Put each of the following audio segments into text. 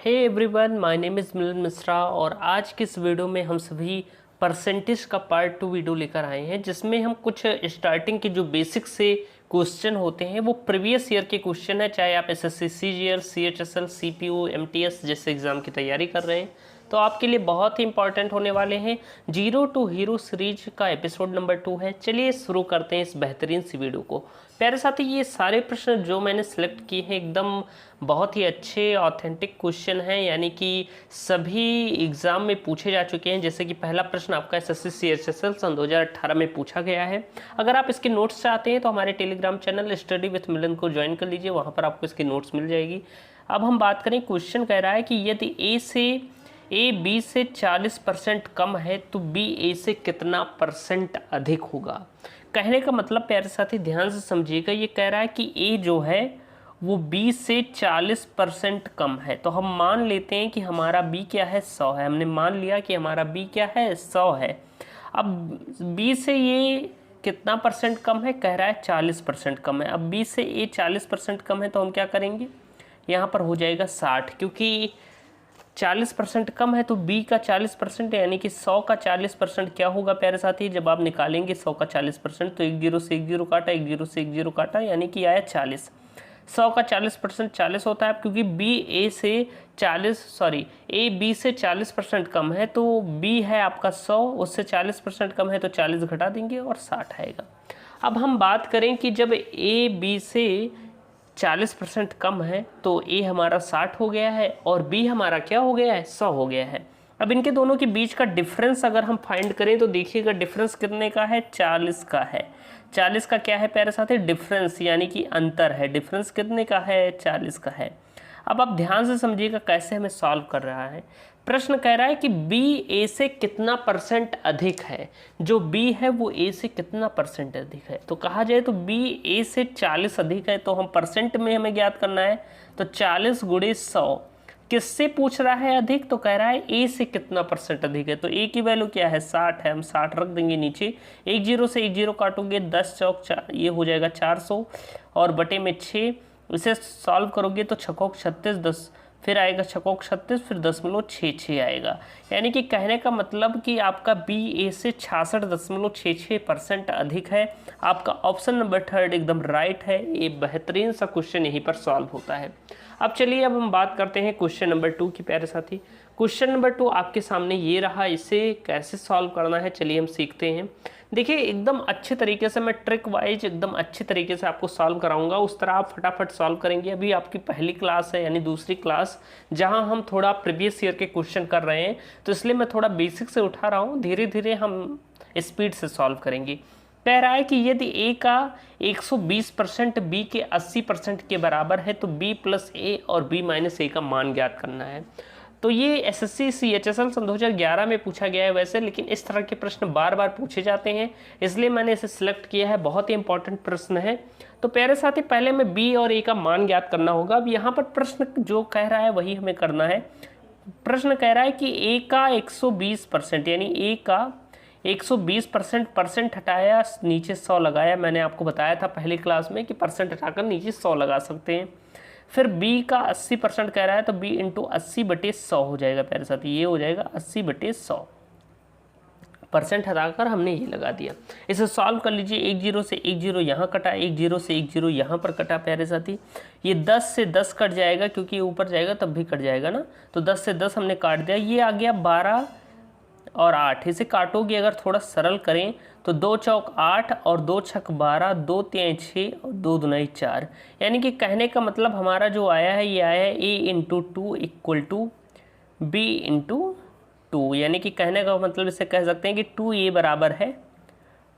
Hey everyone, my name is Milan Mishra और आज की इस वीडियो में हम सभी परसेंटेज का पार्ट 2 वीडियो लेकर आए हैं, जिसमें हम कुछ स्टार्टिंग के जो बेसिक से क्वेश्चन होते हैं वो प्रीवियस ईयर के क्वेश्चन है। चाहे आप SSC CGL, CHSL, CPO, MTS जैसे एग्जाम की तैयारी कर रहे हैं तो आपके लिए बहुत ही इंपॉर्टेंट होने वाले हैं। जीरो टू हीरो सीरीज का एपिसोड नंबर 2 है। चलिए शुरू करते हैं इस बेहतरीन सी वीडियो को। प्यारे साथी, ये सारे प्रश्न जो मैंने सिलेक्ट किए हैं एकदम बहुत ही अच्छे ऑथेंटिक क्वेश्चन हैं, यानी कि सभी एग्ज़ाम में पूछे जा चुके हैं। जैसे कि पहला प्रश्न आपका एसएससी सीएचएसएल सन 2018 में पूछा गया है। अगर आप इसके नोट्स चाहते हैं तो हमारे टेलीग्राम चैनल स्टडी विथ मिलन को ज्वाइन कर लीजिए, वहाँ पर आपको इसकी नोट्स मिल जाएगी। अब हम बात करें, क्वेश्चन कह रहा है कि यदि ए बी से 40% कम है तो बी ए से कितना परसेंट अधिक होगा। कहने का मतलब प्यारे साथी ध्यान से समझिएगा, ये कह रहा है कि ए जो है वो बी से 40% कम है। तो हम मान लेते हैं कि हमारा बी क्या है, 100 है। हमने मान लिया कि हमारा बी क्या है, 100 है। अब बी से ये कितना परसेंट कम है, कह रहा है 40% कम है। अब बी से ए 40% कम है तो हम क्या करेंगे, यहाँ पर हो जाएगा 60, क्योंकि 40% कम है तो b का 40% यानी कि 100 का 40% क्या होगा प्यारे साथी। जब आप निकालेंगे 100 का 40% तो एक जीरो से एक जीरो काटा, एक जीरो से एक जीरो काटा, यानी कि आया 40। 100 का 40% 40 होता है, क्योंकि ए बी से 40% कम है तो b है आपका 100, उससे 40% कम है तो 40 घटा देंगे और 60 आएगा। अब हम बात करें कि जब ए बी से 40% कम है तो ए हमारा 60 हो गया है और बी हमारा क्या हो गया है, 100 हो गया है। अब इनके दोनों के बीच का डिफरेंस अगर हम फाइंड करें तो देखिएगा डिफरेंस कितने का है, 40 का है। 40 का क्या है प्यारे साथी, डिफरेंस, यानी कि अंतर है। डिफरेंस कितने का है, 40 का है। अब आप ध्यान से समझिएगा कैसे हमें सॉल्व कर रहा है। प्रश्न कह रहा है कि बी ए से कितना परसेंट अधिक है। जो बी है वो ए से कितना परसेंट अधिक है। तो कहा जाए तो बी ए से 40 अधिक है, तो हम परसेंट में हमें ज्ञात करना है। तो 40 गुणे 100 किससे पूछ रहा है अधिक, तो कह रहा है ए से कितना परसेंट अधिक है। तो ए की वैल्यू क्या है, 60 है। हम 60 रख देंगे नीचे। एक जीरो से एक जीरो काटोगे, 10 चौक 4, ये हो जाएगा 400 और बटे में 6। इसे सॉल्व करोगे तो छकोक 36, 10 फिर आएगा छकोक 36, फिर 10.66 आएगा। यानी कि कहने का मतलब कि आपका बी ए से 66.66% अधिक है। आपका ऑप्शन नंबर 3 एकदम राइट है। ये बेहतरीन सा क्वेश्चन यहीं पर सॉल्व होता है। अब चलिए अब हम बात करते हैं क्वेश्चन नंबर 2 की प्यारे साथी। क्वेश्चन नंबर 2 आपके सामने ये रहा। इसे कैसे सॉल्व करना है चलिए हम सीखते हैं। देखिए एकदम अच्छे तरीके से मैं ट्रिक वाइज एकदम अच्छे तरीके से आपको सॉल्व कराऊंगा, उस तरह आप फटाफट सॉल्व करेंगे। अभी आपकी पहली क्लास है, यानी दूसरी क्लास, जहां हम थोड़ा प्रीवियस ईयर के क्वेश्चन कर रहे हैं, तो इसलिए मैं थोड़ा बेसिक से उठा रहा हूं। धीरे धीरे हम स्पीड से सॉल्व करेंगे। कह रहा है कि यदि ए का 120% बी के 80% के बराबर है तो बी प्लस ए और बी माइनस ए का मान ज्ञात करना है। तो ये एसएससी सीएचएसएल सन 2011 में पूछा गया है वैसे, लेकिन इस तरह के प्रश्न बार बार पूछे जाते हैं, इसलिए मैंने इसे सिलेक्ट किया है। बहुत ही इंपॉर्टेंट प्रश्न है। तो प्यारे साथी पहले में बी और ए का मान ज्ञात करना होगा। अब यहाँ पर प्रश्न जो कह रहा है वही हमें करना है। प्रश्न कह रहा है कि ए का 120%, यानी ए का 120% हटाया, नीचे 100 लगाया। मैंने आपको बताया था पहली क्लास में कि परसेंट हटाकर नीचे 100 लगा सकते हैं। फिर b का 80% कह रहा है तो b इंटू 80/100 हो जाएगा प्यारे साथी। ये हो जाएगा 80/100। परसेंट हटाकर हमने ये लगा दिया। इसे सॉल्व कर लीजिए। एक जीरो से एक जीरो यहाँ कटा, एक जीरो से एक जीरो यहाँ पर कटा प्यारे साथी। ये 10 से 10 कट जाएगा, क्योंकि ऊपर जाएगा तब भी कट जाएगा ना। तो 10 से 10 हमने काट दिया। ये आ गया 12 और 8। इसे काटोगे अगर थोड़ा सरल करें तो 2 चौक 8 और 2 छक 12, 2 तिहाई 6 और 2 दुनाई 4। यानी कि कहने का मतलब हमारा जो आया है ये आया है a into 2 equal to B into 2। यानी कि कहने का मतलब इसे कह सकते हैं कि 2a बराबर है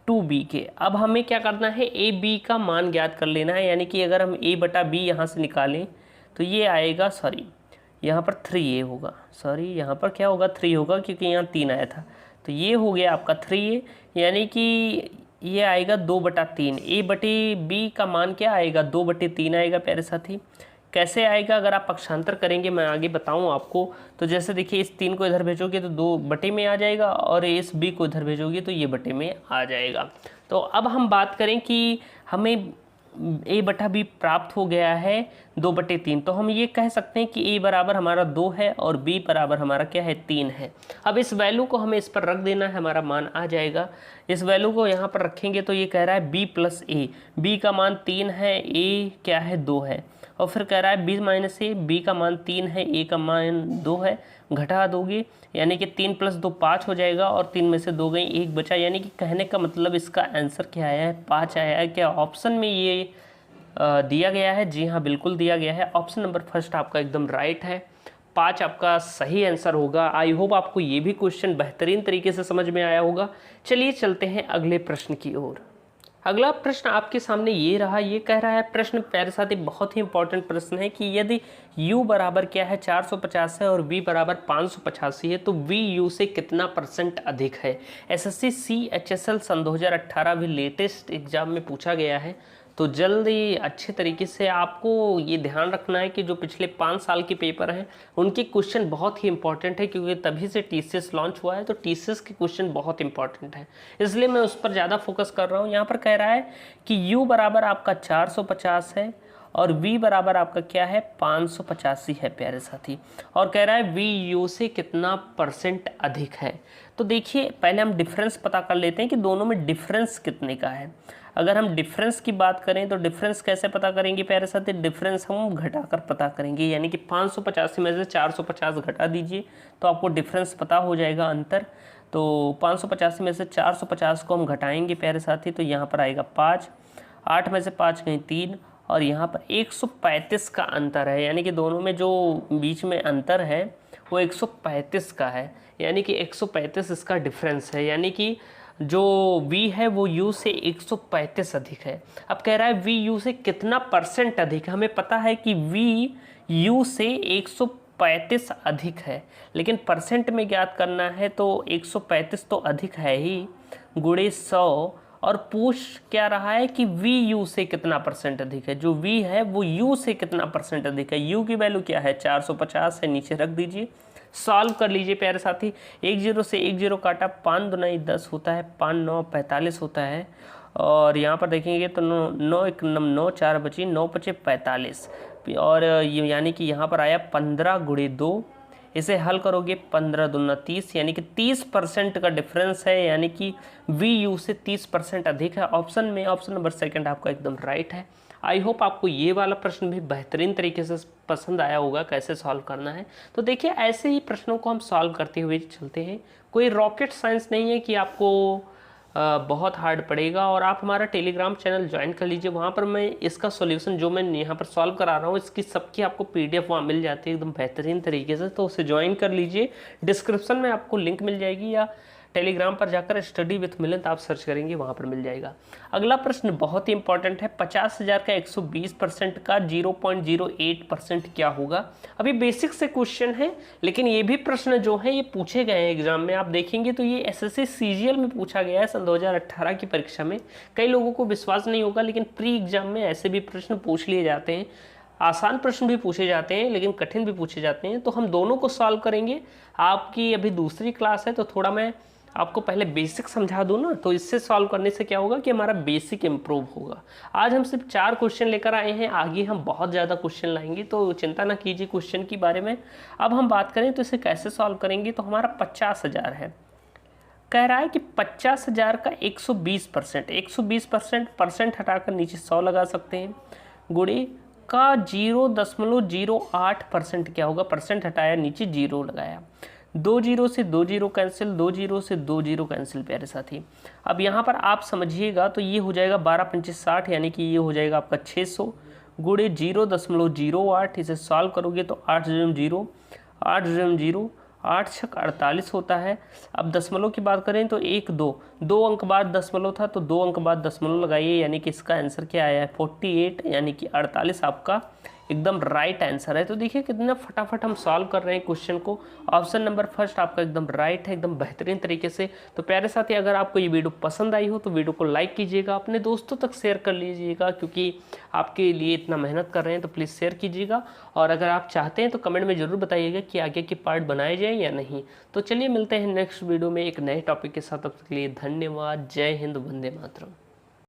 2b के। अब हमें क्या करना है, a b का मान ज्ञात कर लेना है। यानी कि अगर हम a/b यहाँ से निकालें तो ये आएगा, यहाँ पर 3a होगा, यहाँ पर क्या होगा, 3 होगा, क्योंकि यहाँ 3 आया था। तो ये हो गया आपका 3a, यानी कि ये आएगा 2/3। a/b का मान क्या आएगा, 2/3 आएगा प्यारे साथी। कैसे आएगा अगर आप पक्षांतर करेंगे, मैं आगे बताऊं आपको। तो जैसे देखिए इस 3 को इधर भेजोगे तो 2 में आ जाएगा, और इस b को इधर भेजोगे तो ये बटे में आ जाएगा। तो अब हम बात करें कि हमें a बटा b प्राप्त हो गया है 2/3। तो हम ये कह सकते हैं कि a बराबर हमारा 2 है और b बराबर हमारा क्या है 3 है। अब इस वैल्यू को हमें इस पर रख देना है, हमारा मान आ जाएगा। इस वैल्यू को यहाँ पर रखेंगे तो ये कह रहा है b + a, b का मान 3 है, a क्या है 2 है, और फिर कह रहा है b - a, b का मान 3 है, a का मान 2 है, घटा दोगे यानी कि 3 + 2 5 हो जाएगा, और 3 में से 2 गई 1 बचा, यानी कि कहने का मतलब इसका आंसर क्या आया है 5 आया है। क्या ऑप्शन में ये दिया गया है? जी हाँ, बिल्कुल दिया गया है। ऑप्शन नंबर फर्स्ट आपका एकदम राइट है, 5 आपका सही आंसर होगा। आई होप आपको ये भी क्वेश्चन बेहतरीन तरीके से समझ में आया होगा। चलिए चलते हैं अगले प्रश्न की ओर। अगला प्रश्न आपके सामने ये रहा, ये कह रहा है प्रश्न प्यारे साथी बहुत ही इंपॉर्टेंट प्रश्न है कि यदि u बराबर क्या है 450 है और v बराबर 585 है तो v u से कितना % अधिक है। एसएससी CHSL सन 2018 भी लेटेस्ट एग्जाम में पूछा गया है, तो जल्दी अच्छे तरीके से आपको ये ध्यान रखना है कि जो पिछले 5 साल के पेपर हैं उनके क्वेश्चन बहुत ही इंपॉर्टेंट है, क्योंकि तभी से TCS लॉन्च हुआ है, तो TCS के क्वेश्चन बहुत इंपॉर्टेंट है, इसलिए मैं उस पर ज़्यादा फोकस कर रहा हूँ। यहाँ पर कह रहा है कि u बराबर आपका 450 है और v बराबर आपका क्या है 585 है प्यारे साथी, और कह रहा है v u से कितना % अधिक है। तो देखिए पहले हम डिफरेंस पता कर लेते हैं कि दोनों में डिफरेंस कितने का है। अगर हम डिफरेंस की बात करें तो डिफरेंस कैसे पता करेंगे प्यारे साथी? डिफरेंस हम घटाकर पता करेंगे, यानी कि 585 में से 450 घटा दीजिए तो आपको डिफरेंस पता हो जाएगा, अंतर। तो 585 में से 450 को हम घटाएंगे प्यारे साथी, तो यहाँ पर आएगा 5, 8 में से 5 गई 3, और यहाँ पर 135 का अंतर है, यानी कि दोनों में जो बीच में अंतर है वो 135 का है, यानी कि 135 इसका डिफरेंस है, यानी कि जो v है वो u से 135 अधिक है। अब कह रहा है v u से कितना % अधिक है। हमें पता है कि v u से 135 अधिक है, लेकिन परसेंट में ज्ञात करना है तो 135 तो अधिक है ही, गुणे 100, और पूछ क्या रहा है कि v u से कितना % अधिक है। जो v है वो u से कितना % अधिक है। u की वैल्यू क्या है 450 है, नीचे रख दीजिए, सॉल्व कर लीजिए प्यारे साथी। 1 0 से 1 0 काटा, 5 दूनी 10 होता है, 5 9 45 होता है, और यहाँ पर देखेंगे तो 9 1 9 4 बची, 9 बचे 45, और यानी कि यहाँ पर आया 15 गुणे 2। इसे हल करोगे 15 दूना 30, यानी कि 30% का डिफरेंस है, यानी कि वी यू से 30% अधिक है। ऑप्शन में ऑप्शन नंबर सेकंड आपका एकदम राइट है। आई होप आपको ये वाला प्रश्न भी बेहतरीन तरीके से पसंद आया होगा कैसे सॉल्व करना है। तो देखिए ऐसे ही प्रश्नों को हम सॉल्व करते हुए चलते हैं, कोई रॉकेट साइंस नहीं है कि आपको बहुत हार्ड पड़ेगा। और आप हमारा टेलीग्राम चैनल ज्वाइन कर लीजिए, वहाँ पर मैं इसका सॉल्यूशन जो मैं यहाँ पर सॉल्व करा रहा हूँ इसकी सबकी आपको PDF वहाँ मिल जाती है एकदम बेहतरीन तरीके से, तो उसे ज्वाइन कर लीजिए। डिस्क्रिप्शन में आपको लिंक मिल जाएगी, या टेलीग्राम पर जाकर स्टडी विथ मिलन आप सर्च करेंगे वहाँ पर मिल जाएगा। अगला प्रश्न बहुत ही इंपॉर्टेंट है, 50,000 का 120% का 0.08% क्या होगा। अभी बेसिक से क्वेश्चन है, लेकिन ये भी प्रश्न जो है ये पूछे गए हैं एग्जाम में। आप देखेंगे तो ये SSC CGL में पूछा गया है सन 2018 की परीक्षा में। कई लोगों को विश्वास नहीं होगा, लेकिन प्री एग्जाम में ऐसे भी प्रश्न पूछ लिए जाते हैं। आसान प्रश्न भी पूछे जाते हैं लेकिन कठिन भी पूछे जाते हैं, तो हम दोनों को सॉल्व करेंगे। आपकी अभी दूसरी क्लास है तो थोड़ा मैं आपको पहले बेसिक समझा दूँ ना, तो इससे सॉल्व करने से क्या होगा कि हमारा बेसिक इम्प्रूव होगा। आज हम सिर्फ 4 क्वेश्चन लेकर आए हैं, आगे हम बहुत ज़्यादा क्वेश्चन लाएंगे, तो चिंता ना कीजिए क्वेश्चन के बारे में। अब हम बात करें तो इसे कैसे सॉल्व करेंगे, तो हमारा 50,000 है, कह रहा है कि 50,000 का 120%, 120% हटाकर नीचे 100 लगा सकते हैं, गुणे का 0.08% क्या होगा, परसेंट हटाया नीचे 0 लगाया, 2 0 से 2 0 कैंसिल, 2 0 से 2 0 कैंसिल प्यारे साथी। अब यहाँ पर आप समझिएगा तो ये हो जाएगा 12 25 60, यानी कि ये हो जाएगा आपका 600 गुणे 0.08। इसे सॉल्व करोगे तो 8 0 8 0 8 6 48 होता है। अब दशमलव की बात करें तो 1 2 अंक बाद दशमलव था तो 2 अंक बाद दशमलव लगाइए, यानी कि इसका आंसर क्या आया है 48, यानी कि 48 आपका एकदम राइट आंसर है। तो देखिए कितना फटाफट हम सॉल्व कर रहे हैं क्वेश्चन को। ऑप्शन नंबर फर्स्ट आपका एकदम राइट है, एकदम बेहतरीन तरीके से। तो प्यारे साथी अगर आपको ये वीडियो पसंद आई हो तो वीडियो को लाइक कीजिएगा, अपने दोस्तों तक शेयर कर लीजिएगा, क्योंकि आपके लिए इतना मेहनत कर रहे हैं तो प्लीज़ शेयर कीजिएगा। और अगर आप चाहते हैं तो कमेंट में ज़रूर बताइएगा कि आगे के पार्ट बनाए जाए या नहीं। तो चलिए मिलते हैं नेक्स्ट वीडियो में एक नए टॉपिक के साथ, तब तक के लिए धन्यवाद। जय हिंद, वंदे मातरम।